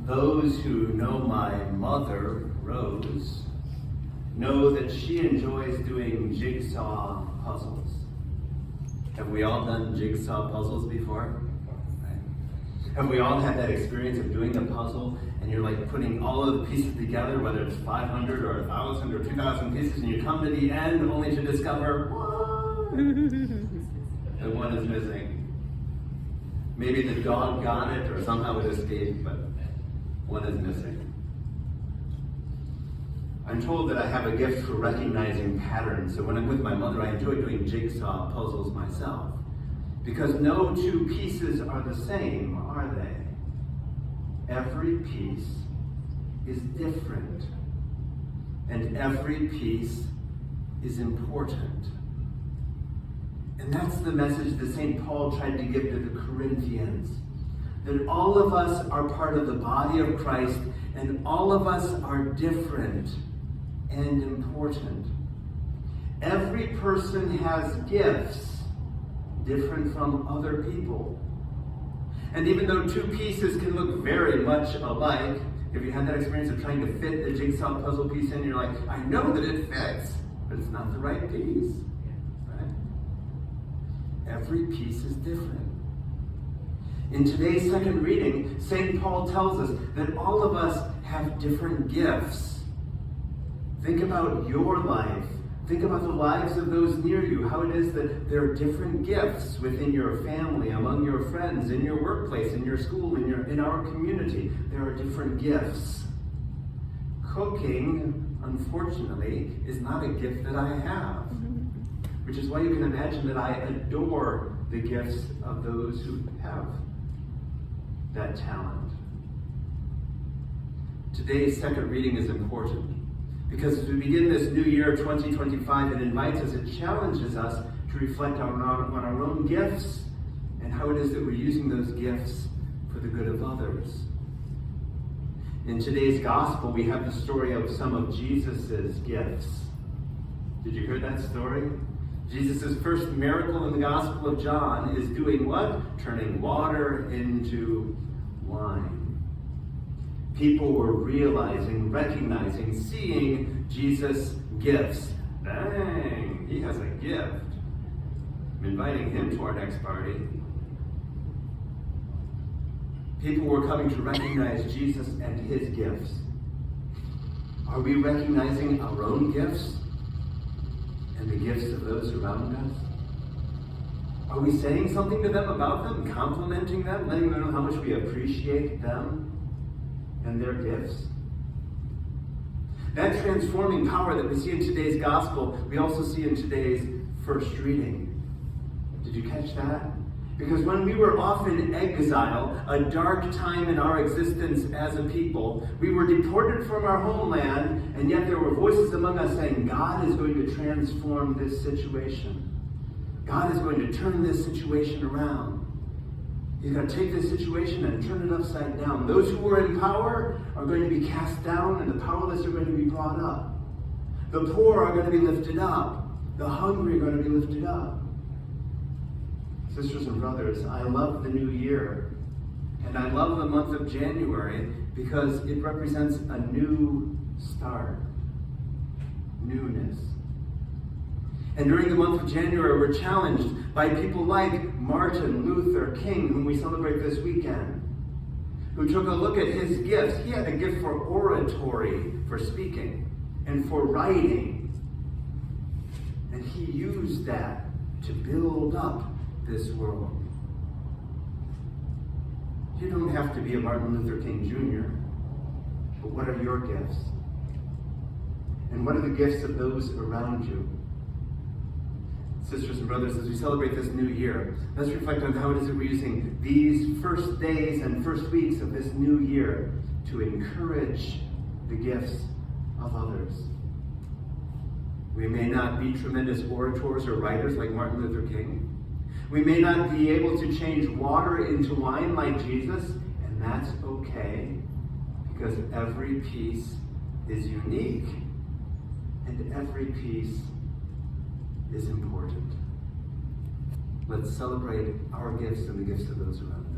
Those who know my mother, Rose, know that she enjoys doing jigsaw puzzles. Have we all done jigsaw puzzles before? Right. Have we all had that experience of doing a puzzle and you're like putting all of the pieces together, whether it's 500 or 1,000 or 2,000 pieces, and you come to the end only to discover that one is missing. Maybe the dog got it or somehow it escaped, but one is missing. I'm told that I have a gift for recognizing patterns, so when I'm with my mother, I enjoy doing jigsaw puzzles myself. Because no two pieces are the same, are they? Every piece is different, and every piece is important. And that's the message that St. Paul tried to give to the Corinthians. That all of us are part of the body of Christ, and all of us are different and important. Every person has gifts different from other people. And even though two pieces can look very much alike, if you had that experience of trying to fit the jigsaw puzzle piece in, you're like, I know that it fits, but it's not the right piece. Right? Every piece is different. In today's second reading, St. Paul tells us that all of us have different gifts. Think about your life. Think about the lives of those near you, how it is that there are different gifts within your family, among your friends, in your workplace, in your school, in our community. There are different gifts. Cooking, unfortunately, is not a gift that I have, which is why you can imagine that I adore the gifts of those who have that talent. Today's second reading is important because as we begin this new year, 2025, it invites us, it challenges us to reflect on our own gifts and how it is that we're using those gifts for the good of others. In today's gospel, we have the story of some of Jesus's gifts. Did you hear that story? Jesus' first miracle in the Gospel of John is doing what? Turning water into wine. People were realizing, recognizing, seeing Jesus' gifts. Dang, he has a gift. I'm inviting him to our next party. People were coming to recognize Jesus and his gifts. Are we recognizing our own gifts and the gifts of those around us? Are we saying something to them about them, complimenting them, letting them know how much we appreciate them and their gifts? That transforming power that we see in today's gospel, we also see in today's first reading. Did you catch that? Because when we were off in exile, a dark time in our existence as a people, we were deported from our homeland, and yet there were voices among us saying, God is going to transform this situation. God is going to turn this situation around. He's going to take this situation and turn it upside down. Those who were in power are going to be cast down, and the powerless are going to be brought up. The poor are going to be lifted up. The hungry are going to be lifted up. Sisters and brothers, I love the new year, and I love the month of January because it represents a new start, newness. And during the month of January, we're challenged by people like Martin Luther King, whom we celebrate this weekend, who took a look at his gifts. He had a gift for oratory, for speaking, and for writing. And he used that to build up this world. You don't have to be a Martin Luther King Jr., but what are your gifts? And what are the gifts of those around you? Sisters and brothers, as we celebrate this new year, let's reflect on how it is that we're using these first days and first weeks of this new year to encourage the gifts of others. We may not be tremendous orators or writers like Martin Luther King. We may not be able to change water into wine like Jesus, and that's okay, because every piece is unique, and every piece is important. Let's celebrate our gifts and the gifts of those around us.